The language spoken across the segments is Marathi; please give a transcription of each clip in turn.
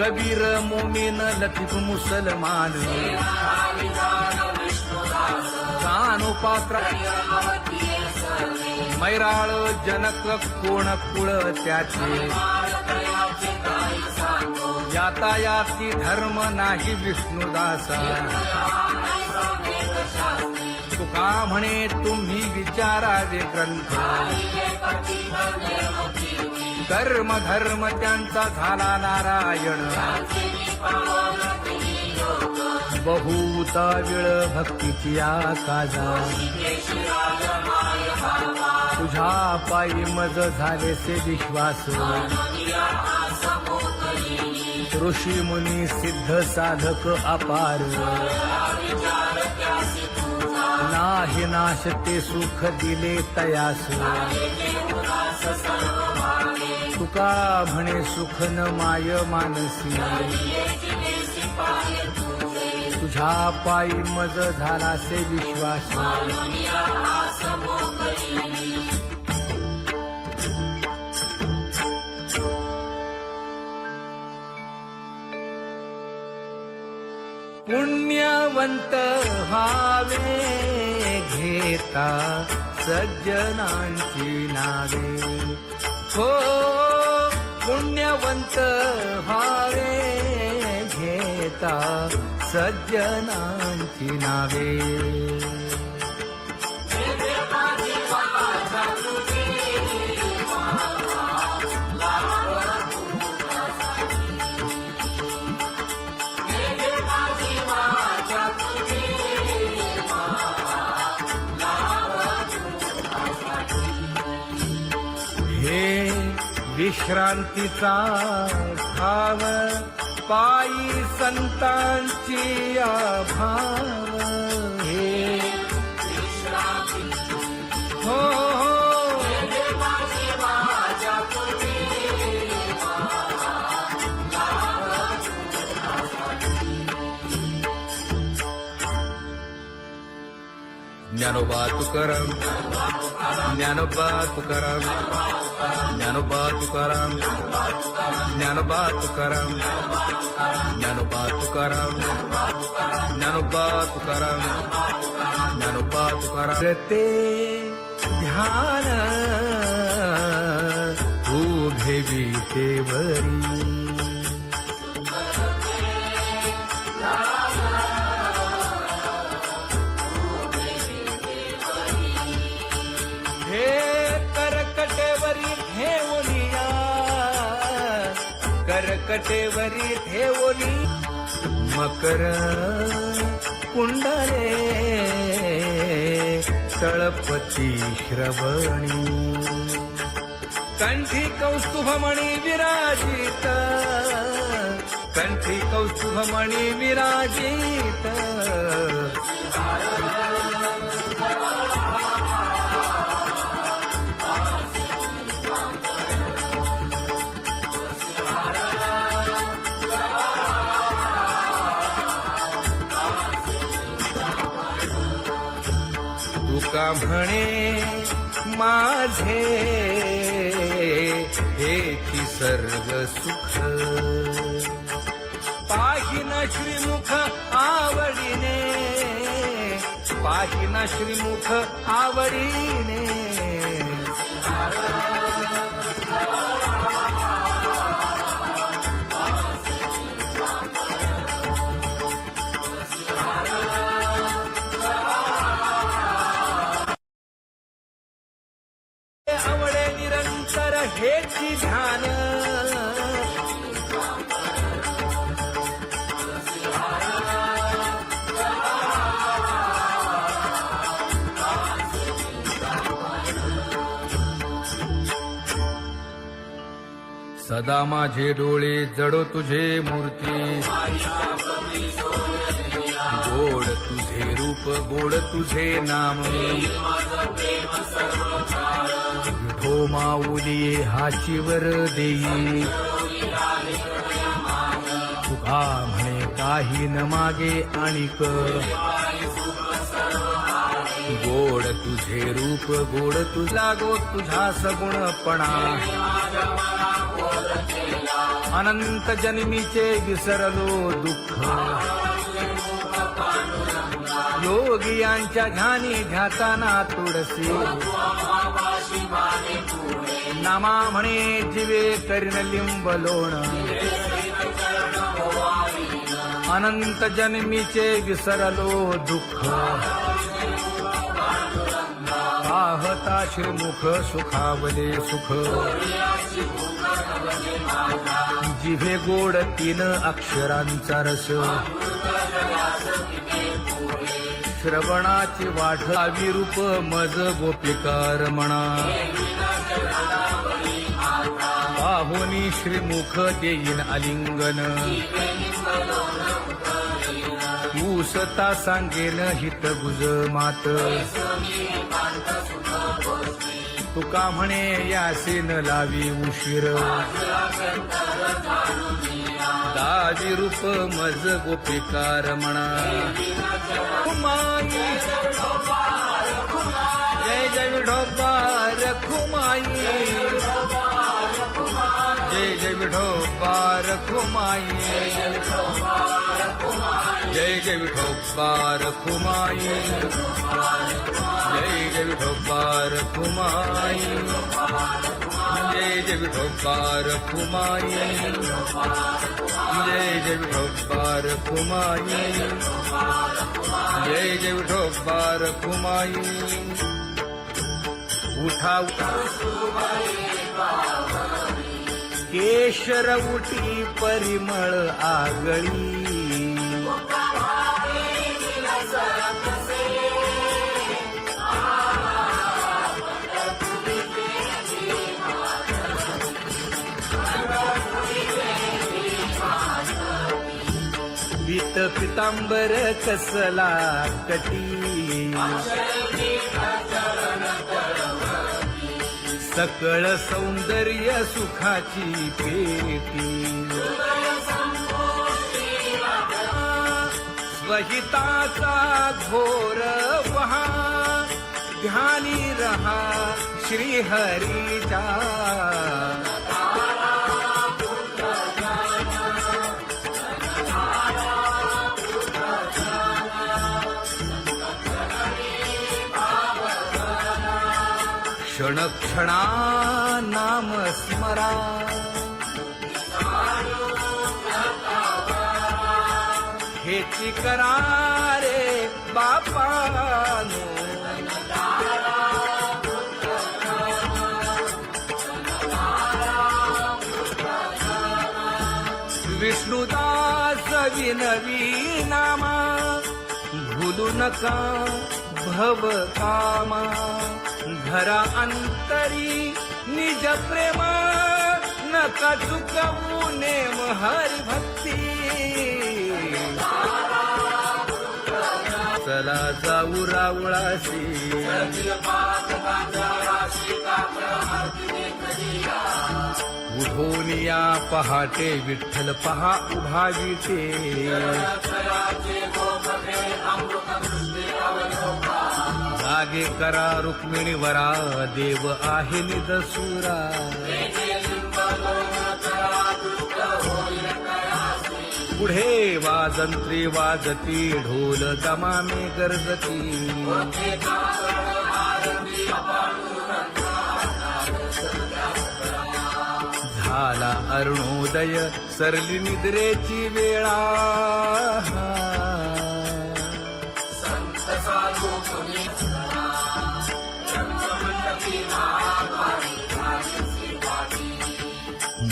कबीर मोमीन लतीफ मुसलमान कानोपात्र मैराळ जनक कोण कुळ त्याचे यातायाती धर्म नाही विष्णुदासा तुका म्हणे तुम्ही विचारावे ग्रंथ कर्म धर्म त्यांचा झाला नारायण बहुता वेळ भक्तीची आकाजा तुझ्या पायी मज झालेसे विश्वास ऋषी मुनी सिद्ध साधक अपार नाही नाश ते सुख दिले तयास तुका म्हणे सुख न माय मानसी तुझ्या पायी मज झालासे विश्वास पुण्यवंत व्हावे घेता सज्जनांची नावे हो पुण्यवंत व्हावे घेता सज्जनांची नावे हे विश्रांतीचा भाव पायी संतांची अभाव हे हो ज्ञानोबा तुकाराम ज्ञानोबा तुकाराम ज्ञानोबा तुकाराम ज्ञानोबा तुकाराम ज्ञानोबा तुकाराम ज्ञानोबा तुकाराम ज्ञानोबा तुकाराम ते ध्यान उभे विटेवरी करकटेवरी ठेवली मकर कुंडले तळपती श्रवणी कंठी कौस्तुभमणी विराजित कंठी कौस्तुभमणी विराजित तुका म्हणे माझे हेची सर्व सुख पाहिन श्रीमुख आवडीने पाहिन श्रीमुख आवडीने आवडे निरंतर हेची ध्यान सदा माझे डोळे जडो तुझे मूर्ती गोड तुझे रूप गोड तुझे नाम विठो माऊली हाचीवर देई तुका म्हणे काही न मागे आणिक गोड तुझे रूप गोड तुझा गो तुझा सगुणपणा अनंत जन्मीचे विसरलो दुःख योगियांच्या ध्यानी ध्याताना तुळसी नामा म्हणे जीवे करीन लिंब लोण अनंत जन्मीचे विसरलो दुःख पाहता श्रीमुख सुखावले सुख जिभे गोड 3 अक्षरांचा रस श्रवणाची वाढ विरूप मज गोपिकार म्हणा पाहुनी श्रीमुख देईन आलिंगन उसता सांगेन हित गुज मात तुका म्हणे यासीन लावी उशीर दावी रूप मज गोपिकार म्हणा खुमाई जय जय विठोबार खुमाई जय जय विठोबार खुमाई जय जय विठोबार खुमाई जय जय विठोबार खुमाई जय जय विठोबार खुमाई जय जय विठोबार खुमाई जय जय विठोबार खुमाई उठा केशर उठी परिमळ आगळी पीत पितांबर कसला कटी सकळ सौंदर्य सुखाची पेटी स्वहिताचा घोर वहा ध्यानी रहा श्रीहरीचा क्षण क्षणा नाम स्मरा हेची करा रे बापानो विष्णुदास विनवी नामा भूलू नका भव कामा धरा अंतरी निज प्रेमा नका चुकवू नेम हरी भक्ती चला जाऊ रावळाशी उठोनिया पहाटे विठ्ठल पहा उभा विटे जागे करा रुक्मिणी वरा देव आहे निदसुरा पुढे वाजंत्री वाजती ढोल दमामे गरजती झाला अरुणोदय सरली निद्रेची वेळा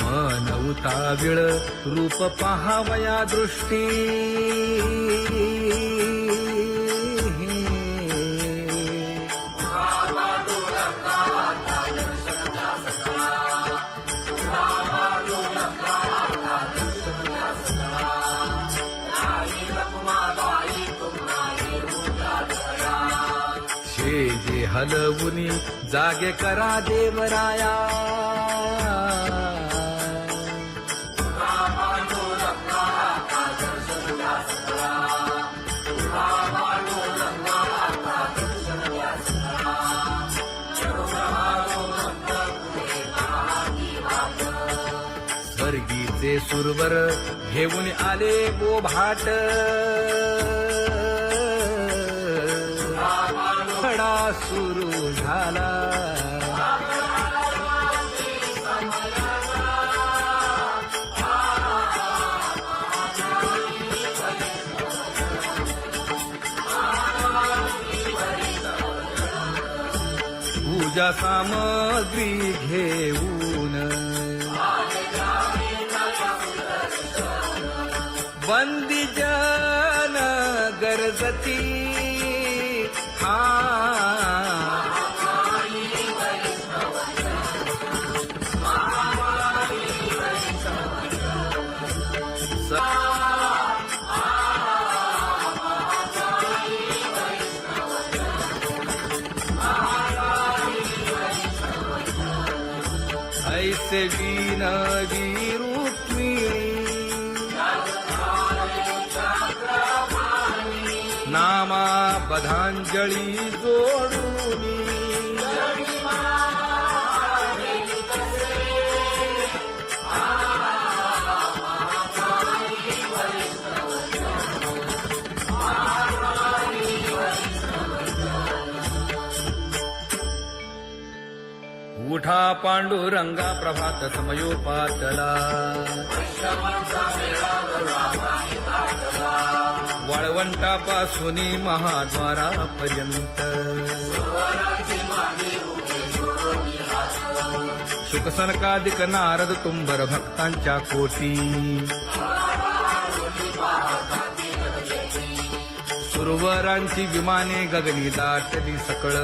मन उताविळ रूप पहावया दृष्टी जे हलवुनी जागे करा देवराया स्वर्गी ते सुरवर घेऊन आले बोभाट खडा सुरू झाला पूजा सामग्री घेऊन बंदी जन गरजती ऐसे विनवी रुक्मिणी नामा बधांजळी जोडूनी उठा पांडुरंगा प्रभात समयोपातला वाळवंटापासून महाद्वारापर्यंत शुकसनकादिक नारद तुंबर भक्तांच्या कोटी सुरवरांची विमाने गगनी दाटली सकळ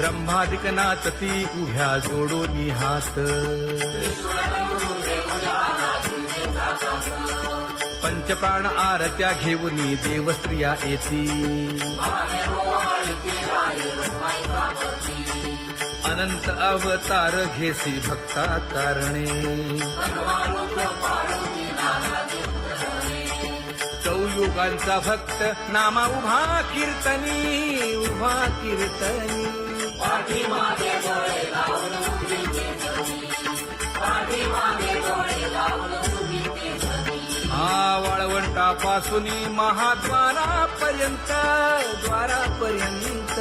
रंभादिक नाचती उभ्या जोडोनी हात पंचप्राण आरत्या घेऊनी देवस्त्रिया येती अनंत अवतार घेसी भक्ता तारणे चौयुगांचा भक्त नामा उभा कीर्तनी उभा कीर्तनी पाठीमागे डोळे लावून उभी ते जगी पाठीमागे डोळे लावून उभी ते जगी वाळवंटापासून महाद्वारापर्यंत द्वारापर्यंत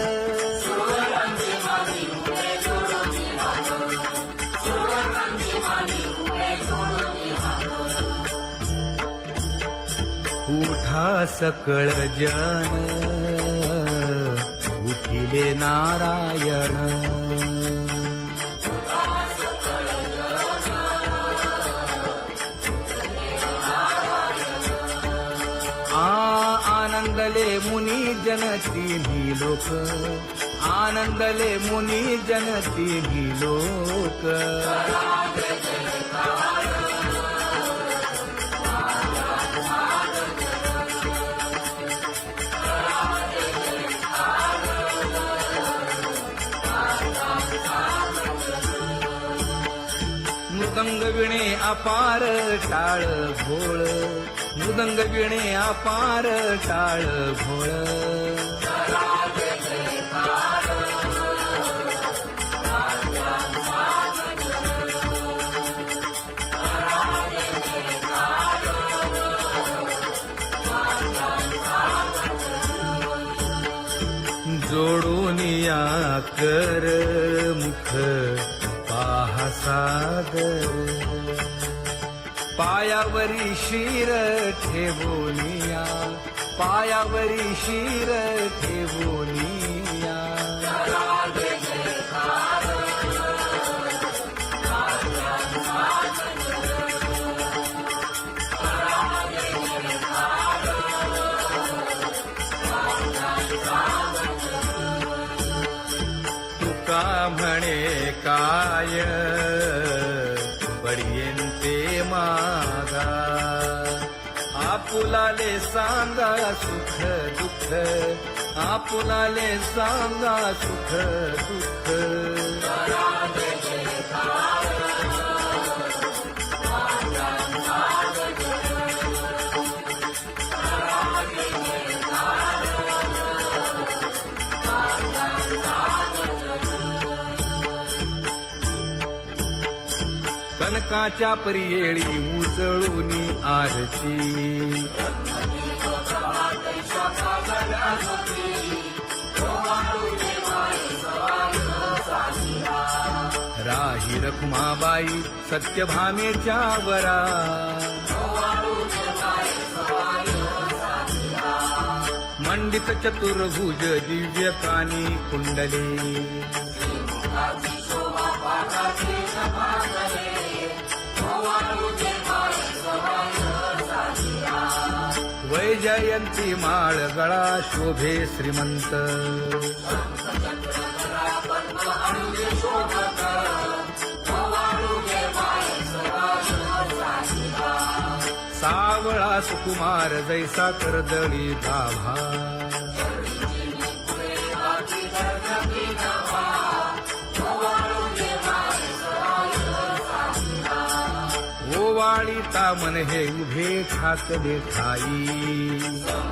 सुरवरांची मागे उभे जोडून हात सुरवरांची मागे उभे जोडून हात उठा सकळ जन उठिले नारायण आनंदले मुनी जन तिन्ही लोक आनंदले मुनी जन तिन्ही लोक मृदंग विणे अपार टाळ भोळ मृदंग विणे अपार टाळ भोळ जोडूनिया कर मुख पाहा सागर पायावरी शिर ठेवोनिया पायावरी शिर ठेवोनिया तुका म्हणे काय बडियेंते मागा आपुलाले सांगा सुख दुःख आपुलाले सांगा सुख दुःख सनकाच्या परियेळी उजळूनी आरती राही रखुमाबाई सत्यभामेच्या वरा मंडित चतुर्भुज दिव्य कानी कुंडले वैजयंती माळ गळा शोभे श्रीमंत सावळा सुकुमार जैसा कर्दळी गाभा ओवाळी तामन हे उभे ठाकले ठाई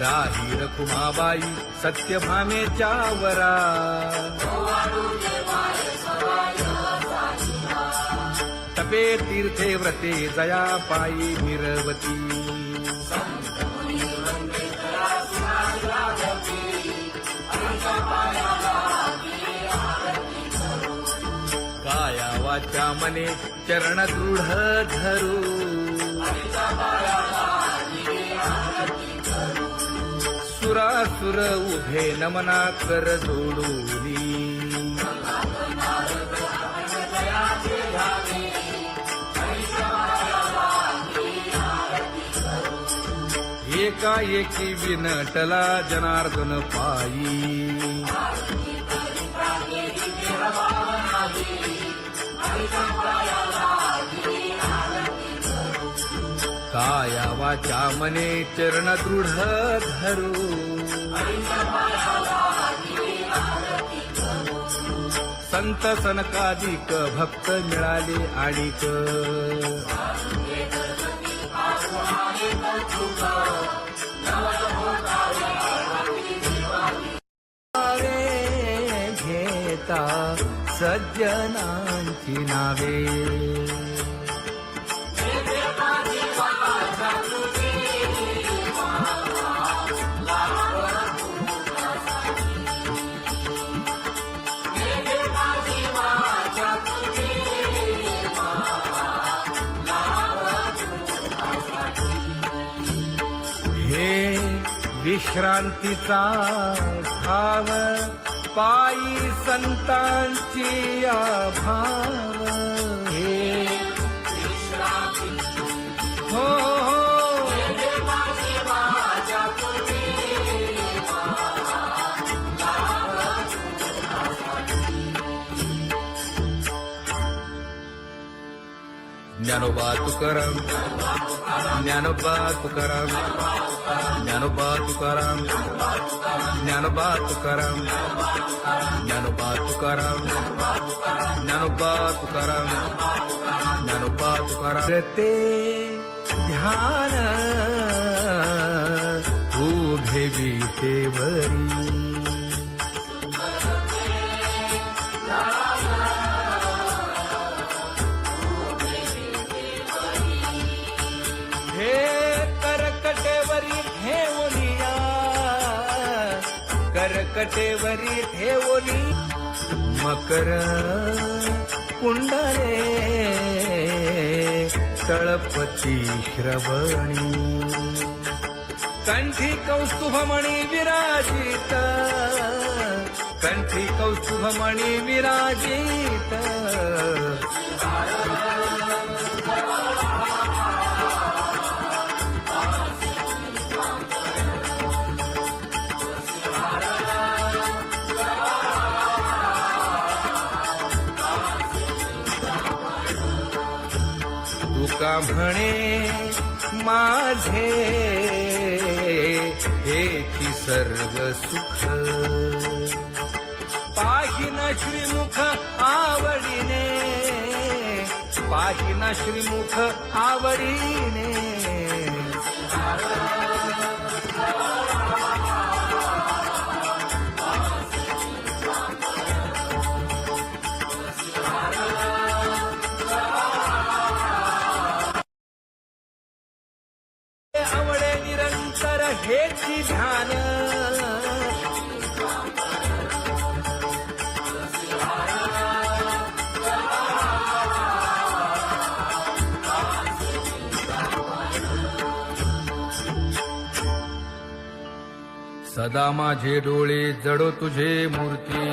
राही रखुमाबाई सत्यभामेच्या वरा तपे तीर्थे व्रते जया पायी मिरवती काया वाचा मने चरण दृढ धरू सुरासुर उभे नमना कर जोडूनी एकाएकी विनटला जनार्दन पायी काया वाचा मने चरण दृढ धरू संत सनकादिक भक्त मिळाले आणिक घेता सज्जनांची नावे हे विश्रांतीचा भाव पायी संतांची भाव हे हो ज्ञानोबा तुकाराम ज्ञानोबा तुकाराम ज्ञानोबा तुकाराम ज्ञानोबा तुकाराम ज्ञानोबा तुकाराम ज्ञानोबा तुकाराम ज्ञानोबा तुकाराम ते ध्यान उभे विटेवरी करकटेवरी ठेवली मकर कुंडले तळपती श्रवणी कंठी कौस्तुभमणी विराजित कंठी कौस्तुभमणी विराजित तुका म्हणे माझे हेची सर्व सुख पाहिना श्रीमुख आवडीने पाहिना श्रीमुख आवडीने हेची ध्यान सदा माझे डोळे जडो तुझे मूर्ती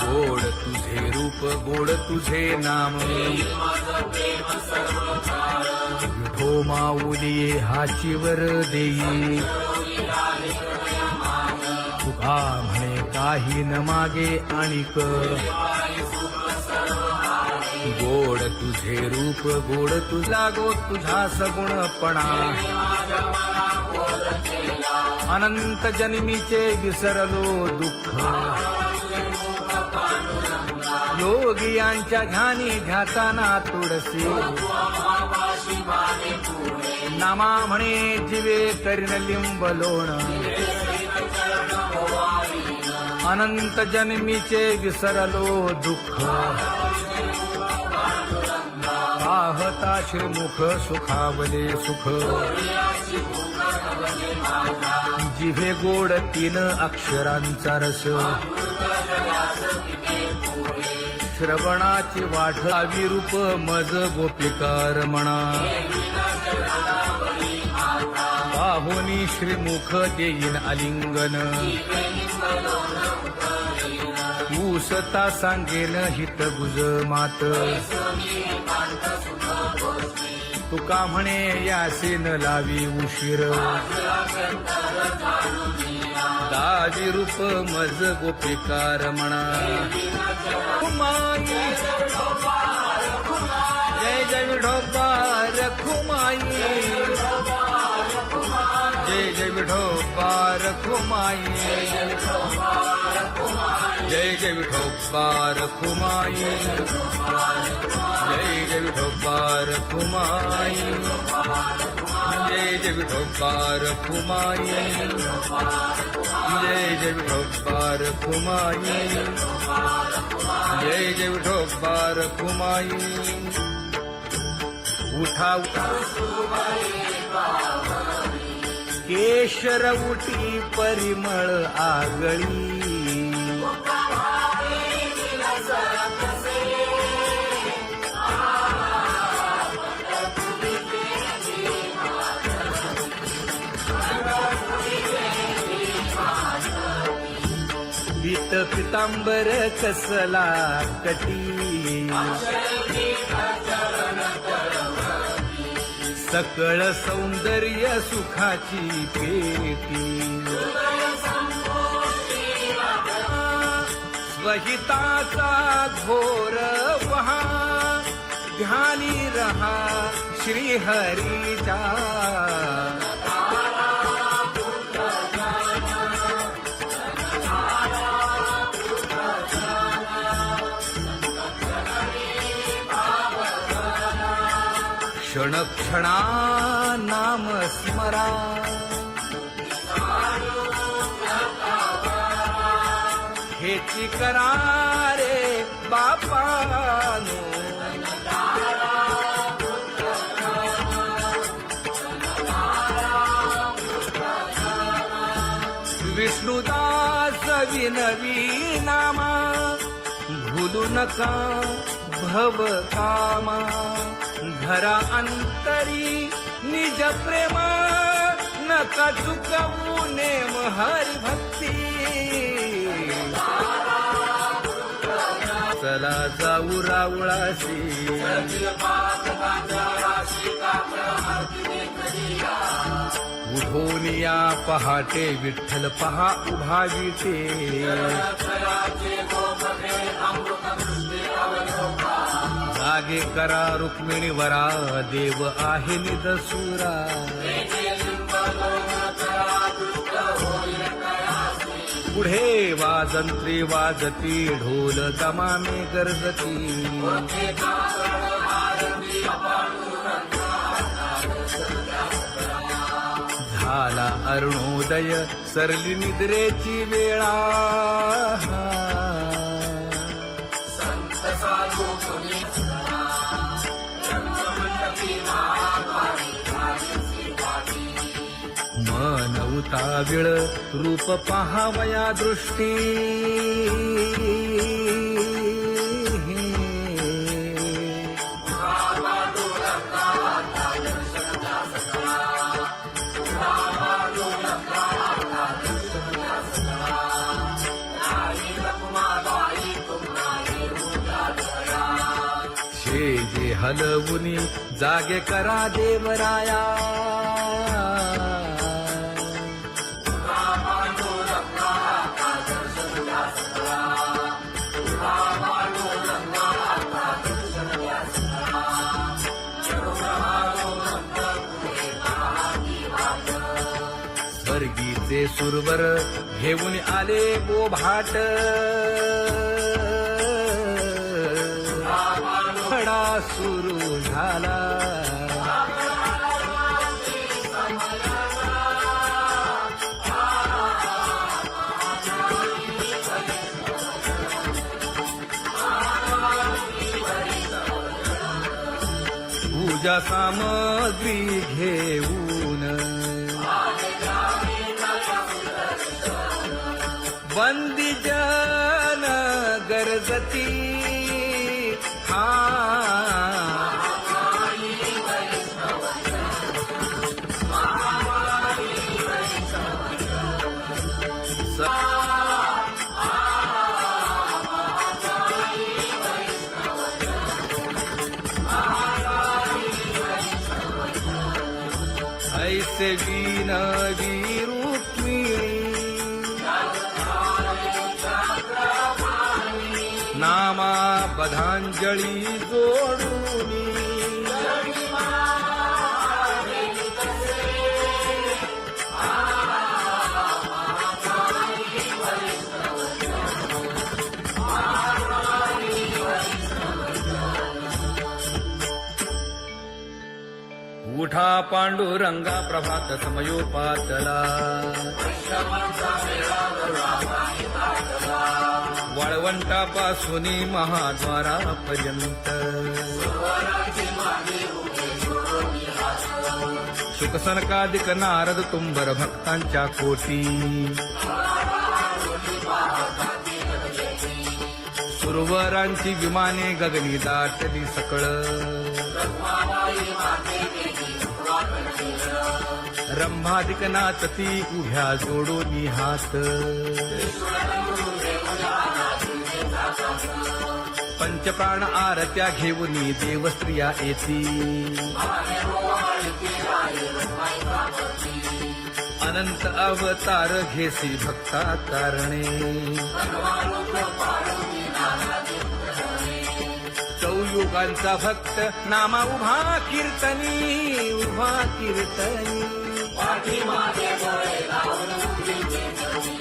गोड तुझे रूप गोड तुझे नाम विठो माऊली हाचीवर देई तुका म्हणे काही न मागे आणिक गोड तुझे रूप गोड तुझा गो तुझा सगुणपणा अनंत जन्मीचे विसरलो दुःख योगियांच्या ध्यानी ध्याताना तुळसी नामा म्हणे जीवे करीन लिंब लोण अनंत जन्मीचे विसरलो दुःख पाहता श्रीमुख सुखावले सुख जिभे गोड 3 अक्षरांचा रस श्रवणाची वाट विरूप मज गोपिकार म्हणा पाहुनी श्रीमुख देईन आलिंगन ऊसता सांगेन हित गुज मात तुका म्हणे यासे न लावी उशीर दाजी रूप मज गोपिकार म्हणा खुमाई जय जय विठोबा रखुमाई जय जय विठोबा रखुमाई जय जय विठोबा रखुमाई जय जय विठोबा रखुमाई जय जय विठोबा रखुमाई जय जय विठोबा रखुमाई जय जय विठोबा रखुमाई उठा उठा केशर उठी परिमळ आगळी पीत पितांबर कसला कटी सकळ सौंदर्य सुखाची पेटी स्वहिताचा घोर वहा ध्यानी रहा श्रीहरीचा क्षण क्षणा नाम स्मरा हेची करा रे बापानो विष्णुदास विनवी नामा भूलू नका भव कामा घरा अंतरी निज प्रेम नका चुकवू नेम हरी भक्ती चला जाऊ रावळाशी उठून या पहाटे विठ्ठल पहा उभा विटे जागे करा रुक्मिणी वरा देव आहे निदसुरा पुढे वाजंत्री वाजती ढोल दमामे गरजती झाला अरुणोदय सरली निद्रेची वेळा अमृताविळ रूप पहावया दृष्टी जे हलवुनी जागे करा देवराया स्वर्गीचे सुरवर घेऊन आले बोभाट खडा सुरू झाला पूजा सामग्री घेऊन बंदी जन गरजती ऐसे विनवी रुक्मिणी नामा बधांजळी जोडूनी उठा पांडुरंगा प्रभात समयोपातला वाळवंटापासून महाद्वारापर्यंत शुकसनकादिक नारद तुंबर भक्तांच्या कोटी सुरवरांची विमाने गगनी दाटली सकळ रंभादिक नाचती उभ्या जोडोनी हात पंचप्राण आरत्या घेऊनी देवस्त्रिया येती अनंत अवतार घेसी भक्ता कारणे चौयुगांचा भक्त नामा उभा कीर्तनी पाठीमागे डोळे लावून उभीचे धनी,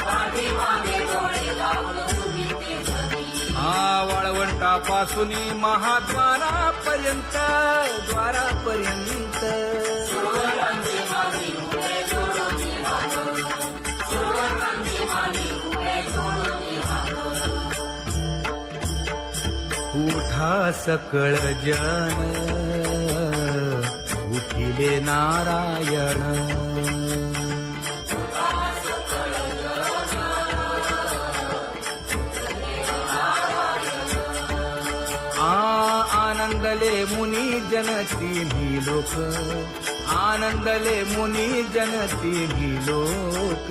पाठीमागे डोळे लावून उभीचे धनी. वाळवंटापासून महाद्वारापर्यंत सुरवरांची मागे उभे जोडूनी हात, सुरवरांची मागे उभे जोडूनी हात. उठा सकळ जन उठिले नारायण आनंदले मुनी जन तिन्ही लोक आनंदले मुनी जन तिन्ही लोक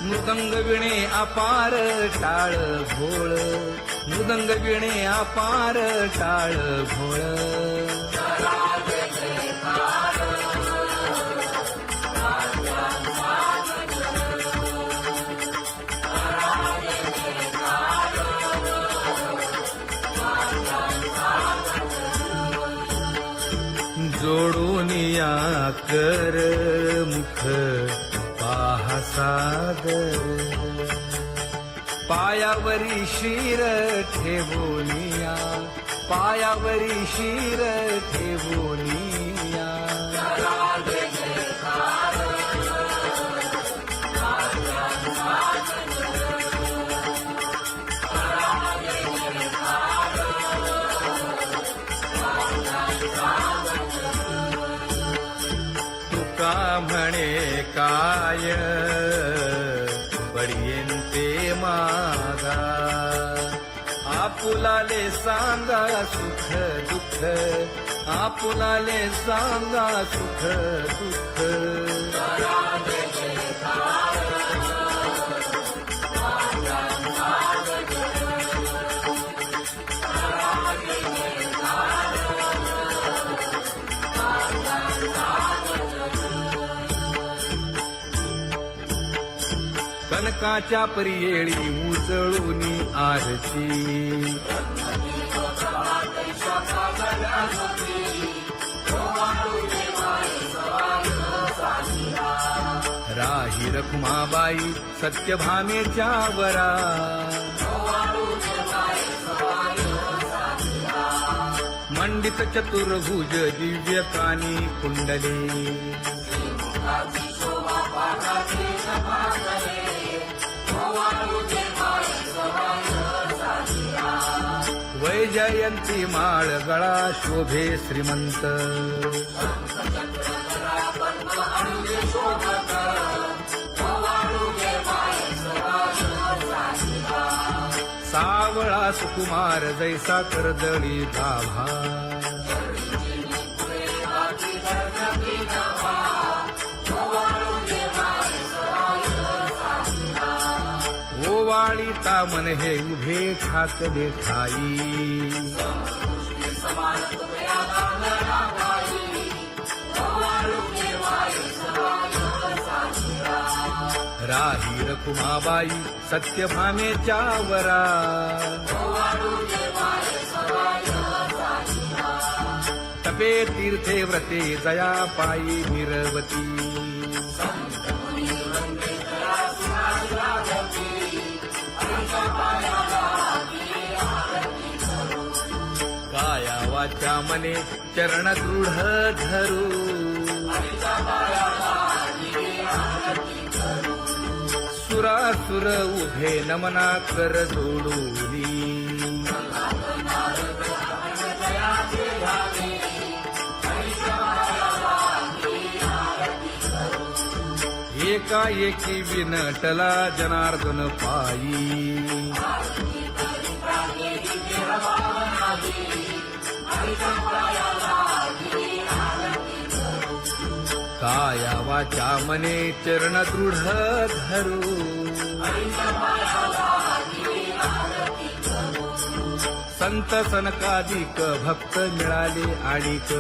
मृदंग विणे अपार टाळ भोळ मृदंग विणे अपार टाळ भोळ जोडूनिया कर मुख पाहा सादर पायावरी शिर ठेवोनिया पायावरी शिर ठेवोनिया का म्हणे काय पडियेन ते मागा आपुलाले सांगा सुख दुःख आपुलाले सांगा सुख दुःख कनकाच्या परियेळी उजळूनी आरती राही रखुमाबाई सत्यभामेच्या वरा मंडित चतुर्भुज दिव्य कानी कुंडले वैजयंती माळ गळा शोभे श्रीमंत सावळा सुकुमार जैसा कर्दळी गाभा ओवाळीता मन हे उभे ठाकले ठाई राही रखुमाबाई सत्यभामेच्या वरा तपे तीर्थे व्रते जया पायी निरवती काया वाचा मने चरण दृढ धरू सुरासुर उभे नमना कर जोडूनी एकाएकी विनटला जनार्दन पायी काया वाचा मने चरण दृढ धरू संत सनकादिक भक्त मिळाले आणिक